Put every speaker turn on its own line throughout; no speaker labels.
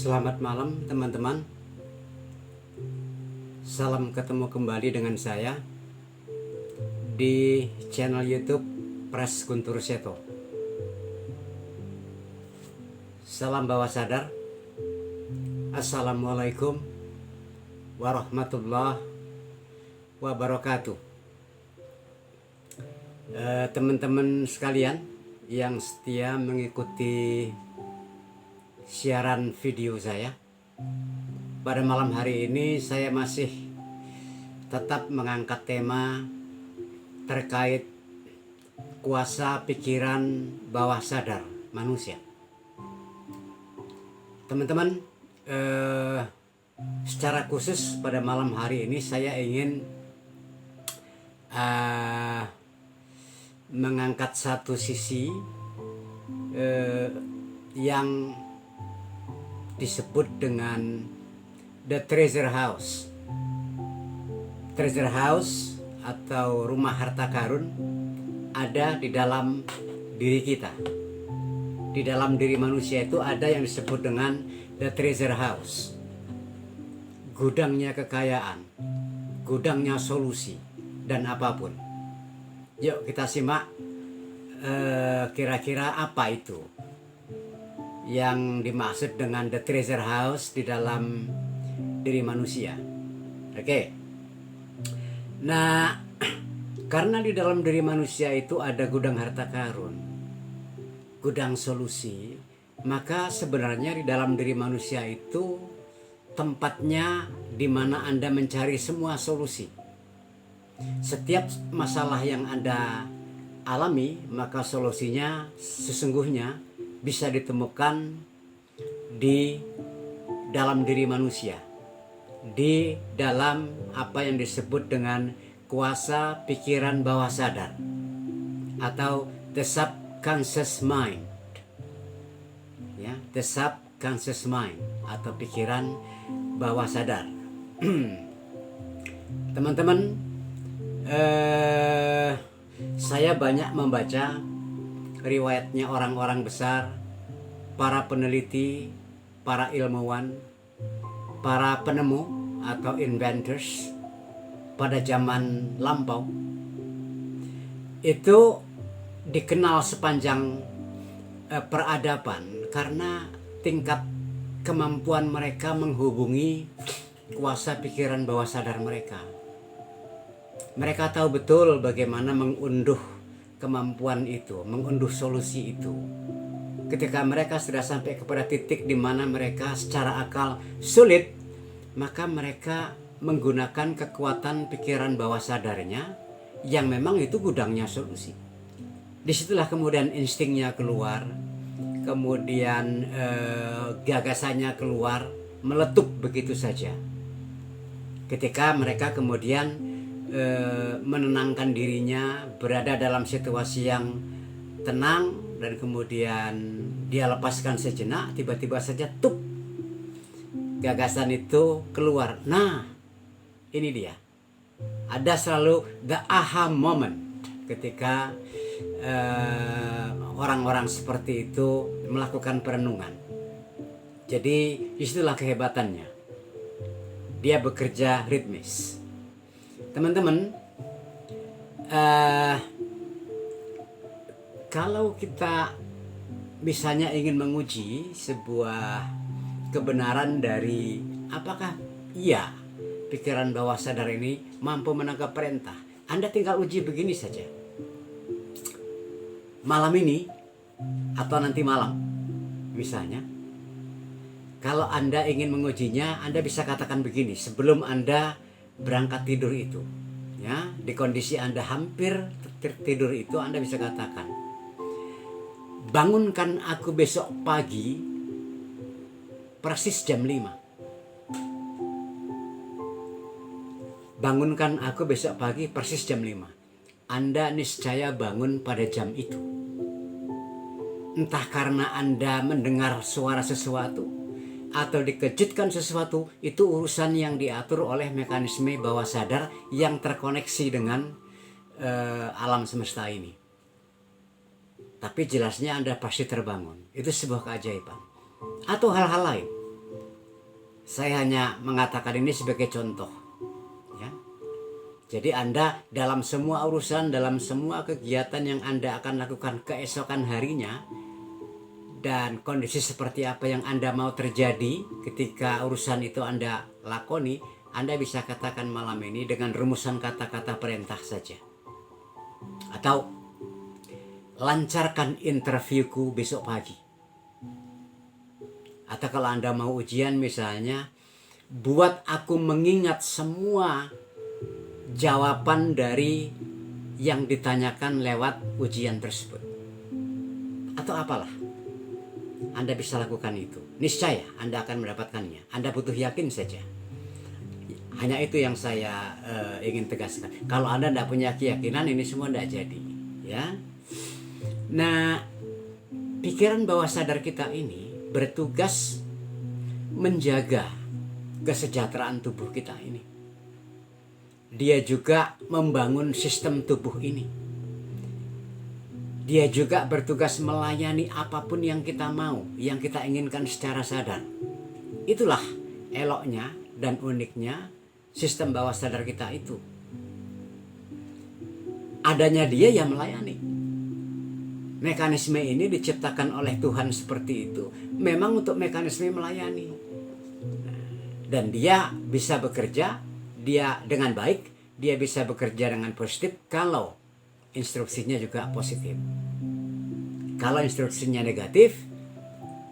Selamat malam teman-teman. Salam ketemu kembali dengan saya di channel YouTube Pres Guntur Seto. Salam bawah sadar. Assalamualaikum warahmatullahi wabarakatuh. Teman-teman sekalian yang setia mengikuti siaran video saya, pada malam hari ini saya masih tetap mengangkat tema terkait kuasa pikiran bawah sadar manusia. Teman-teman, secara khusus pada malam hari ini saya ingin mengangkat satu sisi yang disebut dengan The Treasure House. Treasure House atau rumah harta karun ada di dalam diri kita. Di dalam diri manusia itu ada yang disebut dengan The Treasure House. Gudangnya kekayaan, gudangnya solusi, dan apapun. Yuk kita simak kira-kira apa itu yang dimaksud dengan The Treasure House di dalam diri manusia. Oke. Nah, karena di dalam diri manusia itu ada gudang harta karun, gudang solusi, maka sebenarnya di dalam diri manusia itu tempatnya di mana Anda mencari semua solusi. Setiap masalah yang Anda alami, maka solusinya sesungguhnya bisa ditemukan di dalam diri manusia, di dalam apa yang disebut dengan kuasa pikiran bawah sadar atau the subconscious mind, ya, the subconscious mind atau pikiran bawah sadar. Teman-teman, saya banyak membaca riwayatnya orang-orang besar, para peneliti, para ilmuwan, para penemu atau inventors pada zaman lampau. Itu dikenal sepanjang peradaban karena tingkat kemampuan mereka menghubungi kuasa pikiran bawah sadar mereka. Mereka tahu betul bagaimana mengunduh kemampuan itu, mengunduh solusi itu. Ketika mereka sudah sampai kepada titik di mana mereka secara akal sulit, maka mereka menggunakan kekuatan pikiran bawah sadarnya yang memang itu gudangnya solusi. Disitulah kemudian instingnya keluar, kemudian gagasannya keluar, meletup begitu saja. Ketika mereka kemudian menenangkan dirinya, berada dalam situasi yang tenang, dan kemudian dia lepaskan sejenak, tiba-tiba saja tup, gagasan itu keluar. Nah, ini dia. Ada selalu the aha moment ketika orang-orang seperti itu melakukan perenungan. Jadi disitulah kehebatannya. Dia bekerja ritmis. Teman-teman, kalau kita misalnya ingin menguji sebuah kebenaran dari apakah iya pikiran bawah sadar ini mampu menangkap perintah, Anda tinggal uji begini saja. Malam ini atau nanti malam misalnya, kalau Anda ingin mengujinya, Anda bisa katakan begini sebelum Anda berangkat tidur itu, ya, di kondisi Anda hampir tidur itu, Anda bisa katakan, bangunkan aku besok pagi persis jam 5. Bangunkan aku besok pagi persis jam 5. Anda niscaya bangun pada jam itu. Entah karena Anda mendengar suara sesuatu atau dikejutkan sesuatu, itu urusan yang diatur oleh mekanisme bawah sadar yang terkoneksi dengan alam semesta ini. Tapi jelasnya Anda pasti terbangun. Itu sebuah keajaiban. Atau hal-hal lain. Saya hanya mengatakan ini sebagai contoh. Ya. Jadi Anda dalam semua urusan, dalam semua kegiatan yang Anda akan lakukan keesokan harinya, dan kondisi seperti apa yang Anda mau terjadi ketika urusan itu Anda lakoni, Anda bisa katakan malam ini dengan rumusan kata-kata perintah saja. Atau lancarkan interviewku besok pagi. Atau kalau Anda mau ujian misalnya, buat aku mengingat semua jawaban dari yang ditanyakan lewat ujian tersebut. Atau apalah. Anda bisa lakukan itu. Niscaya Anda akan mendapatkannya. Anda butuh yakin saja. Hanya itu yang saya ingin tegaskan. Kalau Anda tidak punya keyakinan, ini semua tidak jadi. Ya. Nah, pikiran bawah sadar kita ini bertugas menjaga kesejahteraan tubuh kita ini. Dia juga membangun sistem tubuh ini. Dia juga bertugas melayani apapun yang kita mau, yang kita inginkan secara sadar. Itulah eloknya dan uniknya sistem bawah sadar kita itu. Adanya dia yang melayani. Mekanisme ini diciptakan oleh Tuhan seperti itu. Memang untuk mekanisme melayani. Dan dia bisa bekerja, dia dengan baik, dia bisa bekerja dengan positif kalau instruksinya juga positif. Kalau instruksinya negatif,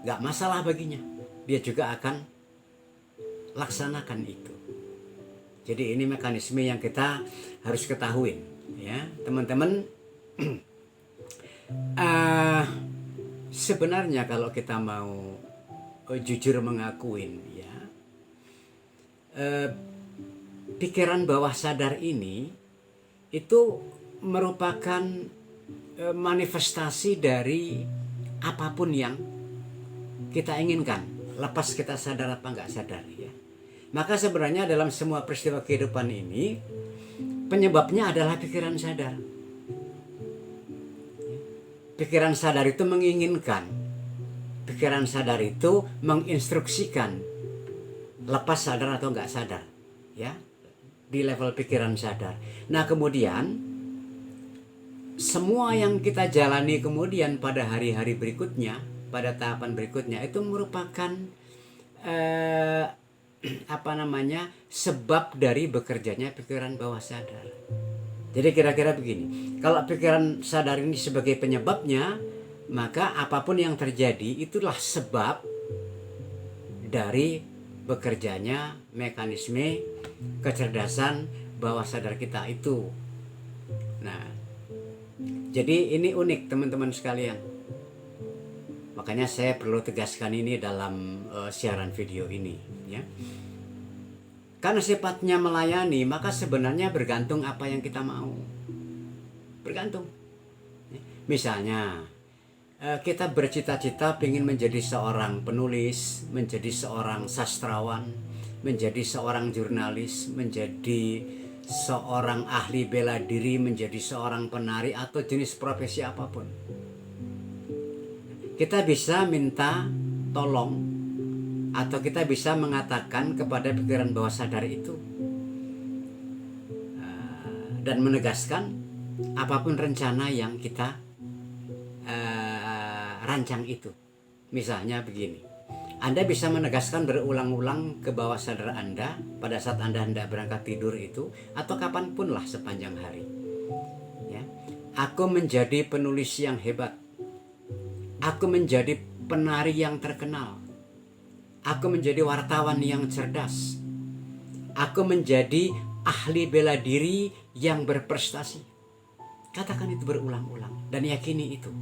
gak masalah baginya. Dia juga akan laksanakan itu. Jadi ini mekanisme yang kita harus ketahui, ya teman-teman. Sebenarnya kalau kita mau jujur mengakuin, ya, pikiran bawah sadar ini itu merupakan manifestasi dari apapun yang kita inginkan, lepas kita sadar apa nggak sadar, ya. Maka sebenarnya dalam semua peristiwa kehidupan ini penyebabnya adalah pikiran sadar. Pikiran sadar itu menginginkan, pikiran sadar itu menginstruksikan, lepas sadar atau nggak sadar, ya, di level pikiran sadar. Nah kemudian semua yang kita jalani kemudian pada hari-hari berikutnya, pada tahapan berikutnya itu merupakan sebab dari bekerjanya pikiran bawah sadar. Jadi kira-kira begini, kalau pikiran sadar ini sebagai penyebabnya, maka apapun yang terjadi itulah sebab dari bekerjanya mekanisme kecerdasan bawah sadar kita itu. Nah, jadi ini unik teman-teman sekalian. Makanya saya perlu tegaskan ini dalam siaran video ini, ya. Karena sifatnya melayani, maka sebenarnya bergantung apa yang kita mau. Bergantung. Misalnya, kita bercita-cita ingin menjadi seorang penulis, menjadi seorang sastrawan, menjadi seorang jurnalis, menjadi seorang ahli bela diri, menjadi seorang penari, atau jenis profesi apapun. Kita bisa minta tolong atau kita bisa mengatakan kepada pikiran bawah sadar itu dan menegaskan apapun rencana yang kita rancang itu. Misalnya begini, Anda bisa menegaskan berulang-ulang ke bawah sadar Anda pada saat Anda hendak berangkat tidur itu, atau kapanpun lah sepanjang hari, ya. Aku menjadi penulis yang hebat. Aku menjadi penari yang terkenal. Aku menjadi wartawan yang cerdas. Aku menjadi ahli bela diri yang berprestasi. Katakan itu berulang-ulang dan yakini itu.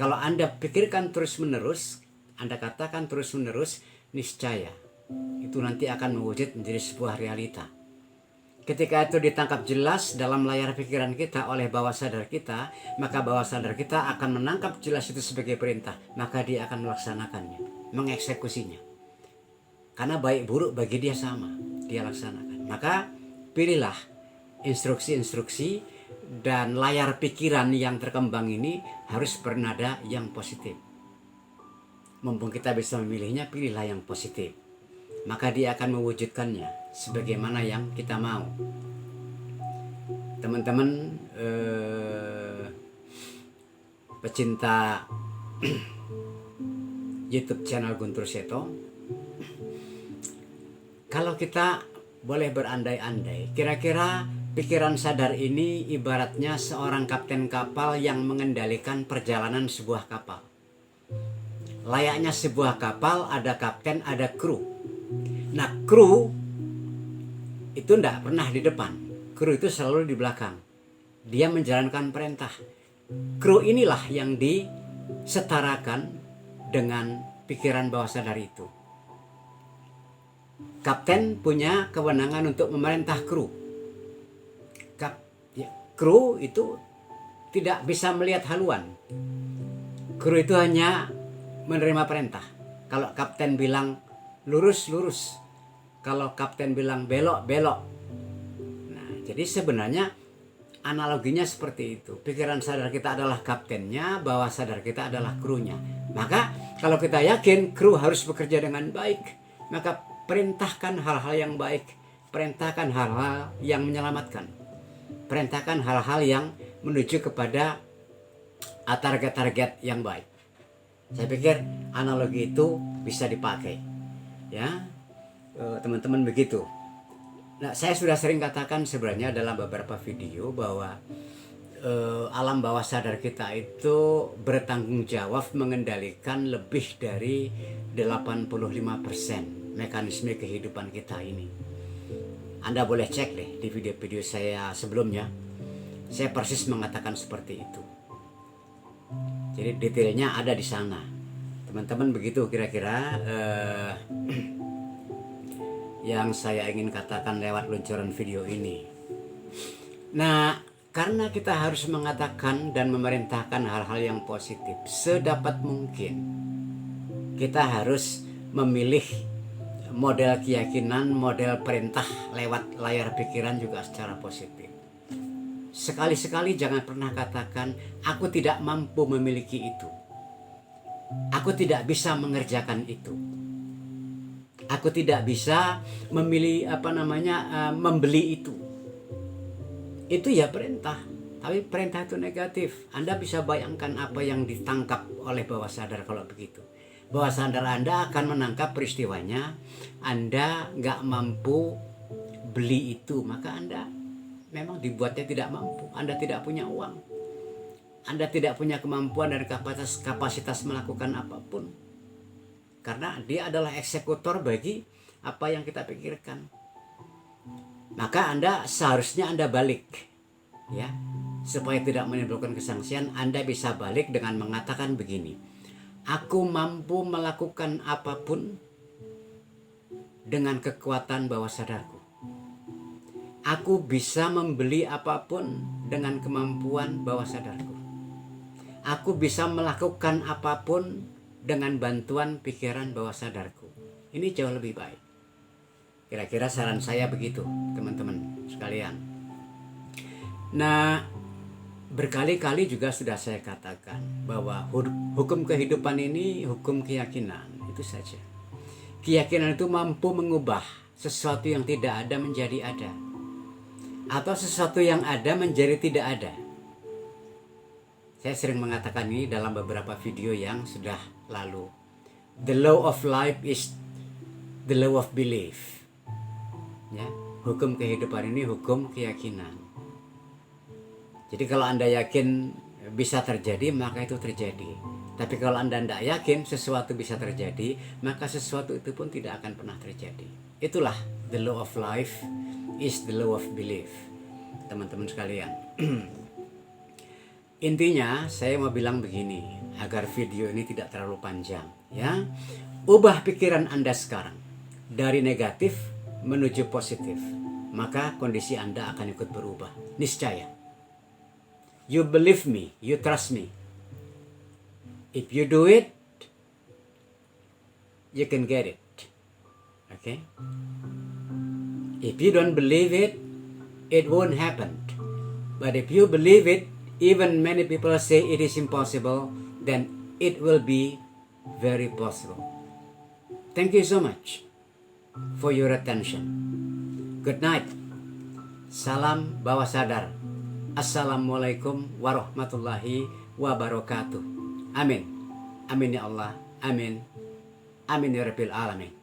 Kalau Anda pikirkan terus-menerus, Anda katakan terus-menerus, niscaya itu nanti akan mewujud menjadi sebuah realita. Ketika itu ditangkap jelas dalam layar pikiran kita oleh bawah sadar kita, maka bawah sadar kita akan menangkap jelas itu sebagai perintah, maka dia akan melaksanakannya, mengeksekusinya. Karena baik buruk bagi dia sama, dia laksanakan. Maka pilihlah instruksi-instruksi, dan layar pikiran yang terkembang ini harus bernada yang positif. Mumpung kita bisa memilihnya, pilihlah yang positif. maka dia akan mewujudkannya sebagaimana yang kita mau. Teman-teman pecinta YouTube channel Guntur Seto, kalau kita boleh berandai-andai, kira-kira pikiran sadar ini ibaratnya seorang kapten kapal yang mengendalikan perjalanan sebuah kapal. Layaknya sebuah kapal, ada kapten, ada kru. Nah, kru itu tidak pernah di depan. Kru itu selalu di belakang. Dia menjalankan perintah. Kru inilah yang disetarakan dengan pikiran bawah sadar itu. Kapten punya kewenangan untuk memerintah kru. Kru itu tidak bisa melihat haluan. Kru itu hanya menerima perintah. Kalau kapten bilang lurus, lurus. Kalau kapten bilang belok, belok. Nah, jadi sebenarnya analoginya seperti itu. Pikiran sadar kita adalah kaptennya, bawah sadar kita adalah krunya. Maka kalau kita yakin kru harus bekerja dengan baik, maka perintahkan hal-hal yang baik, perintahkan hal-hal yang menyelamatkan, perintahkan hal-hal yang menuju kepada target-target yang baik. Saya pikir analogi itu bisa dipakai, ya teman-teman, begitu. Nah, saya sudah sering katakan sebenarnya dalam beberapa video bahwa alam bawah sadar kita itu bertanggung jawab mengendalikan lebih dari 85% mekanisme kehidupan kita ini. Anda boleh cek deh di video-video saya sebelumnya. Saya persis mengatakan seperti itu. Jadi detailnya ada di sana. Teman-teman, begitu kira-kira yang saya ingin katakan lewat luncuran video ini. Nah, karena kita harus mengatakan dan memerintahkan hal-hal yang positif sedapat mungkin, kita harus memilih model keyakinan, model perintah lewat layar pikiran juga secara positif. Sekali-sekali jangan pernah katakan, aku tidak mampu memiliki itu, aku tidak bisa mengerjakan itu, aku tidak bisa membeli membeli itu. Itu ya perintah, tapi perintah itu negatif. Anda bisa bayangkan apa yang ditangkap oleh bawah sadar kalau begitu. Bawah sadar Anda akan menangkap peristiwanya. Anda nggak mampu beli itu, maka Anda memang dibuatnya tidak mampu. Anda tidak punya uang, Anda tidak punya kemampuan dan kapasitas melakukan apapun, karena dia adalah eksekutor bagi apa yang kita pikirkan. Maka seharusnya Anda balik, ya, supaya tidak menimbulkan kesangsian. Anda bisa balik dengan mengatakan begini, aku mampu melakukan apapun dengan kekuatan bawah sadarku. Aku bisa membeli apapun dengan kemampuan bawah sadarku. Aku bisa melakukan apapun dengan bantuan pikiran bawah sadarku. Ini jauh lebih baik. Kira-kira saran saya begitu, teman-teman sekalian. Nah, berkali-kali juga sudah saya katakan bahwa hukum kehidupan ini hukum keyakinan, itu saja. Keyakinan itu mampu mengubah sesuatu yang tidak ada menjadi ada, atau sesuatu yang ada menjadi tidak ada. Saya sering mengatakan ini dalam beberapa video yang sudah lalu. The law of life is the law of belief. Ya, hukum kehidupan ini hukum keyakinan. Jadi kalau Anda yakin bisa terjadi, maka itu terjadi. Tapi kalau Anda tidak yakin sesuatu bisa terjadi, maka sesuatu itu pun tidak akan pernah terjadi. Itulah the law of life is the law of belief, teman-teman sekalian. Intinya saya mau bilang begini, agar video ini tidak terlalu panjang, ya. Ubah pikiran Anda sekarang dari negatif menuju positif, maka kondisi Anda akan ikut berubah, niscaya. You believe me, you trust me. If you do it, you can get it. Okay? If you don't believe it, it won't happen. But if you believe it, even many people say it is impossible, then it will be very possible. Thank you so much. for your attention. Good night. Salam bawah sadar. Assalamualaikum warahmatullahi wabarakatuh. Amin. Amin ya Allah. Amin. Amin ya Rabbil Alamin.